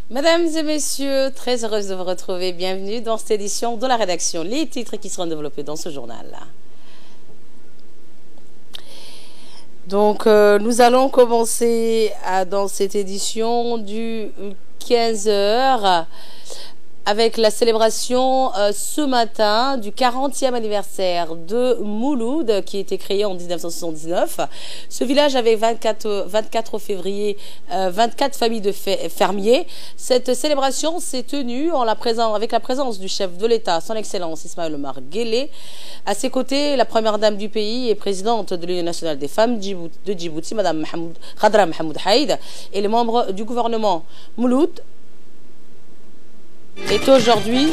Mesdames et messieurs, très heureuse de vous retrouver. Bienvenue dans cette édition de la rédaction. Les titres qui seront développés dans ce journal. Donc, nous allons commencer dans cette édition du 15h avec la célébration ce matin du 40e anniversaire de Mouloud qui a été créé en 1979. Ce village avait 24 février 24 familles de fermiers. Cette célébration s'est tenue avec la présence du chef de l'État, son Excellence Ismaïl Omar Guelleh. À ses côtés, la première dame du pays et présidente de l'Union nationale des femmes de Djibouti, Mme Khadra Mohamed Haïd, et les membres du gouvernement. Mouloud est aujourd'hui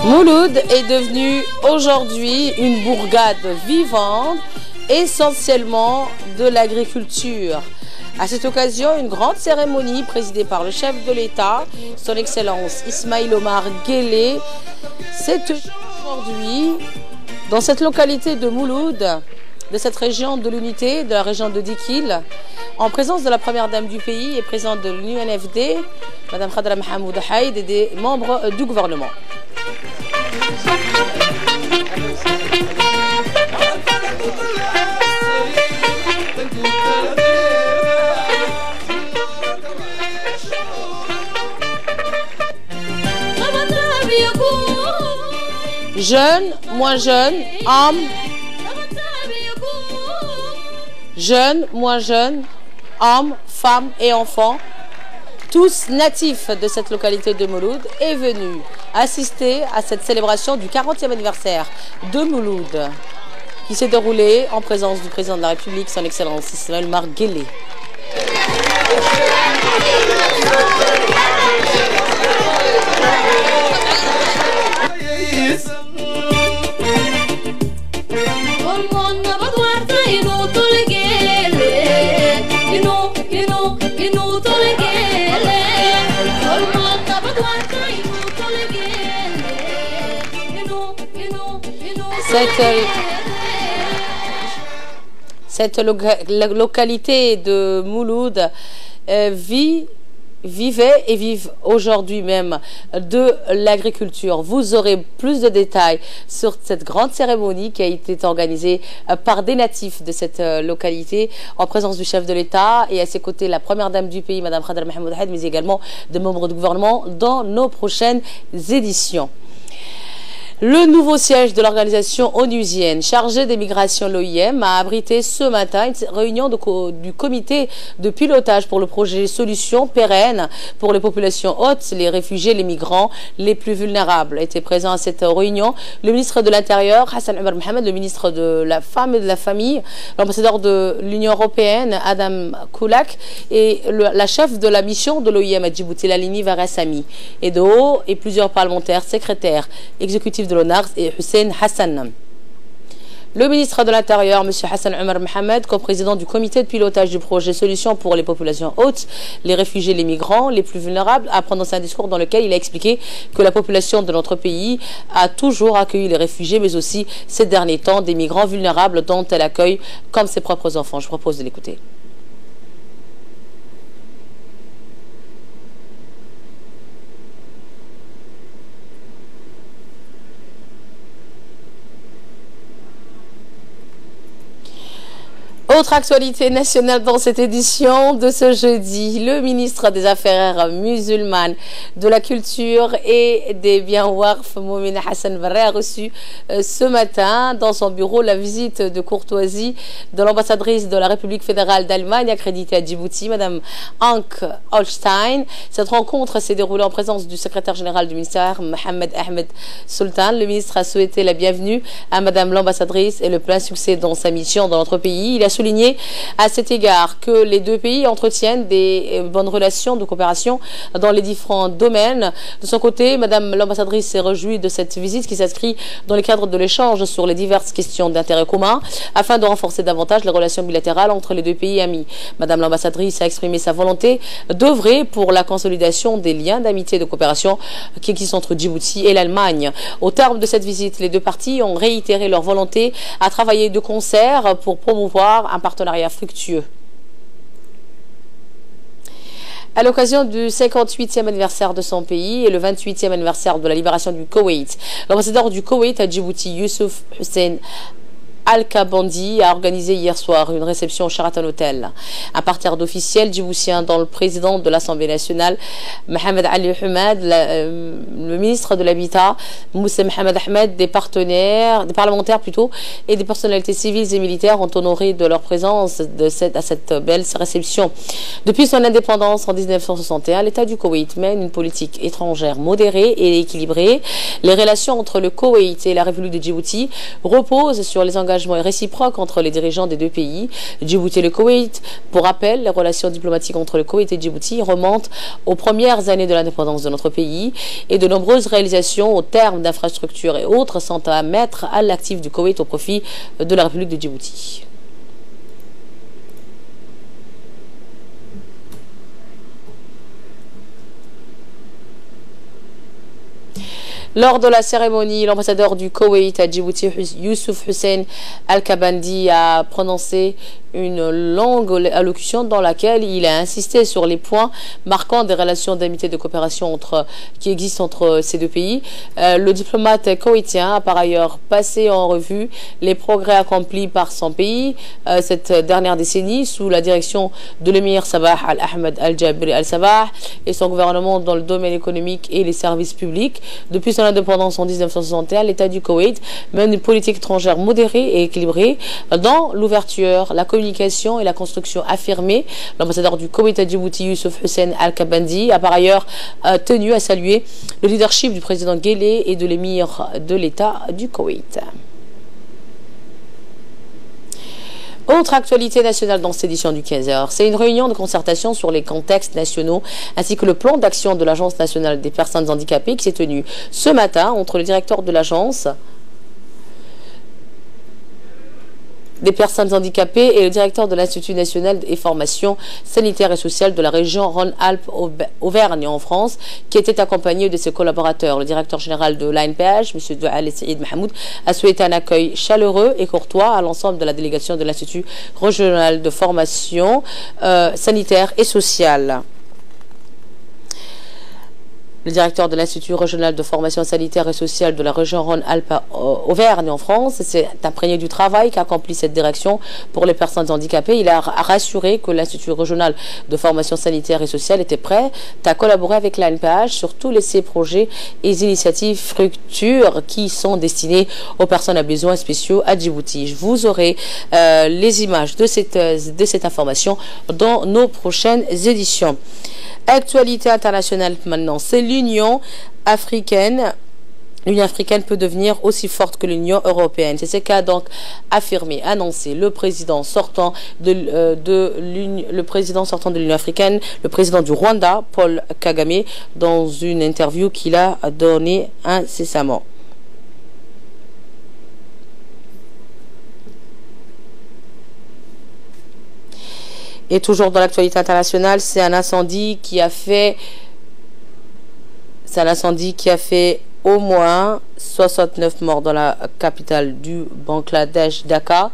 Mouloud est devenu aujourd'hui une bourgade vivante, essentiellement de l'agriculture. À cette occasion, une grande cérémonie présidée par le chef de l'État, son Excellence Ismaïl Omar Guelleh, s'est tenue aujourd'hui dans cette localité de Mouloud, de cette région de l'unité, de la région de Dikil, en présence de la première dame du pays et présidente de l'UNFD, Mme Khadra Mohamed Haïd, et des membres du gouvernement. Jeunes, moins jeunes, hommes, jeunes, moins jeunes, hommes, femmes et enfants, tous natifs de cette localité de Mouloud, est venu assister à cette célébration du 40e anniversaire de Mouloud, qui s'est déroulée en présence du président de la République, son Excellence Ismaïl Omar Guelleh. Cette localité de Mouloud vivait et vivent aujourd'hui même de l'agriculture. Vous aurez plus de détails sur cette grande cérémonie qui a été organisée par des natifs de cette localité en présence du chef de l'État et à ses côtés la première dame du pays, Mme Khadra Mohamed Haïd, mais également de membres du gouvernement dans nos prochaines éditions. Le nouveau siège de l'organisation onusienne chargée des migrations, l'OIM, a abrité ce matin une réunion du comité de pilotage pour le projet Solutions pérennes pour les populations hautes, les réfugiés, les migrants les plus vulnérables. Était présent à cette réunion le ministre de l'Intérieur, Hassan Omar Mohamed, le ministre de la Femme et de la Famille, l'ambassadeur de l'Union européenne, Adam Koulak, et la chef de la mission de l'OIM à Djibouti, Lalini Varasami, et de haut et plusieurs parlementaires, secrétaires exécutifs de l'ONARS et Hussein Hassan. Le ministre de l'Intérieur, M. Hassan Omar Mohamed, co-président du comité de pilotage du projet Solutions pour les populations hautes, les réfugiés, les migrants les plus vulnérables, a prononcé un discours dans lequel il a expliqué que la population de notre pays a toujours accueilli les réfugiés, mais aussi ces derniers temps des migrants vulnérables dont elle accueille comme ses propres enfants. Je propose de l'écouter. Autre actualité nationale dans cette édition de ce jeudi, le ministre des Affaires musulmanes, de la Culture et des Biens Warf, Moumina Hassan Barre, a reçu ce matin dans son bureau la visite de courtoisie de l'ambassadrice de la République fédérale d'Allemagne accréditée à Djibouti, Mme Anke Holstein. Cette rencontre s'est déroulée en présence du secrétaire général du ministère, Mohamed Ahmed Sultan. Le ministre a souhaité la bienvenue à Mme l'ambassadrice et le plein succès dans sa mission dans notre pays. Il a souligné souligné à cet égard que les deux pays entretiennent des bonnes relations de coopération dans les différents domaines. De son côté, Madame l'ambassadrice s'est réjouie de cette visite qui s'inscrit dans le cadre de l'échange sur les diverses questions d'intérêt commun afin de renforcer davantage les relations bilatérales entre les deux pays amis. Madame l'ambassadrice a exprimé sa volonté d'œuvrer pour la consolidation des liens d'amitié et de coopération qui existent entre Djibouti et l'Allemagne. Au terme de cette visite, les deux parties ont réitéré leur volonté à travailler de concert pour promouvoir un partenariat fructueux. À l'occasion du 58e anniversaire de son pays et le 28e anniversaire de la libération du Koweït, l'ambassadeur du Koweït à Djibouti, Youssouf Hussein Al-Kabandi, a organisé hier soir une réception au Sheraton Hotel. Un parterre d'officiels djiboutiens dont le président de l'Assemblée nationale, Mohamed Ali Hamad, le ministre de l'Habitat, Moussa Mohamed Ahmed, des parlementaires plutôt, et des personnalités civiles et militaires ont honoré de leur présence à cette belle réception. Depuis son indépendance en 1961, l'État du Koweït mène une politique étrangère modérée et équilibrée. Les relations entre le Koweït et la République de Djibouti reposent sur les engagements réciproques entre les dirigeants des deux pays, Djibouti et le Koweït. Pour rappel, les relations diplomatiques entre le Koweït et Djibouti remontent aux premières années de l'indépendance de notre pays et de nombreuses réalisations au terme d'infrastructures et autres sont à mettre à l'actif du Koweït au profit de la République de Djibouti. Lors de la cérémonie, l'ambassadeur du Koweït à Djibouti, Youssouf Hussein Al-Kabandi, a prononcé une longue allocution dans laquelle il a insisté sur les points marquants des relations d'amitié et de coopération qui existent entre ces deux pays. Le diplomate koweïtien a par ailleurs passé en revue les progrès accomplis par son pays cette dernière décennie sous la direction de l'émir Sabah Al-Ahmed Al-Jabri Al-Sabah et son gouvernement dans le domaine économique et les services publics. Depuis son indépendance en 1961, l'État du Koweït mène une politique étrangère modérée et équilibrée dans l'ouverture, la communication et la construction affirmée. L'ambassadeur du Koweït à Djibouti, Youssouf Hussein Al-Kabandi, a par ailleurs tenu à saluer le leadership du président Guelleh et de l'émir de l'État du Koweït. Autre actualité nationale dans cette édition du 15h, c'est une réunion de concertation sur les contextes nationaux ainsi que le plan d'action de l'Agence nationale des personnes handicapées qui s'est tenue ce matin entre le directeur de l'Agence des personnes handicapées et le directeur de l'Institut national des formations sanitaires et sociales de la région Rhône-Alpes-Auvergne en France, qui était accompagné de ses collaborateurs. Le directeur général de l'ANPH, M. Doual Saïd Mahmoud, a souhaité un accueil chaleureux et courtois à l'ensemble de la délégation de l'Institut régional de formation sanitaire et sociale. Le directeur de l'Institut régional de formation sanitaire et sociale de la région Rhône-Alpes-Auvergne en France s'est imprégné du travail qu'accomplit cette direction pour les personnes handicapées. Il a rassuré que l'Institut régional de formation sanitaire et sociale était prêt à collaborer avec l'ANPH sur tous ces projets et initiatives fructueuses qui sont destinés aux personnes à besoins spéciaux à Djibouti. Vous aurez les images de cette information dans nos prochaines éditions. Actualité internationale maintenant, c'est l'Union africaine. L'Union africaine peut devenir aussi forte que l'Union européenne. C'est ce qu'a donc affirmé, annoncé le président sortant de l'Union africaine, le président du Rwanda, Paul Kagame, dans une interview qu'il a donnée incessamment. Et toujours dans l'actualité internationale, c'est un incendie qui a fait au moins 69 morts dans la capitale du Bangladesh, Dhaka.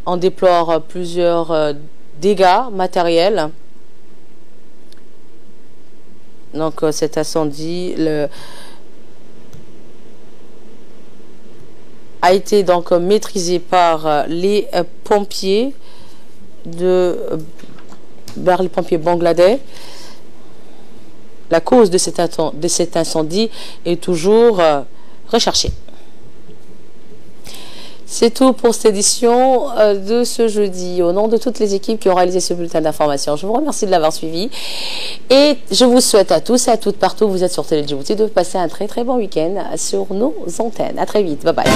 On déplore plusieurs dégâts matériels. Donc cet incendie a été donc maîtrisé par les pompiers vers les pompiers bangladais. La cause de cet incendie est toujours recherchée. C'est tout pour cette édition de ce jeudi. Au nom de toutes les équipes qui ont réalisé ce bulletin d'information, je vous remercie de l'avoir suivi. Et je vous souhaite à tous et à toutes, partout où vous êtes sur Télé Djibouti, de passer un très très bon week-end sur nos antennes. À très vite. Bye bye.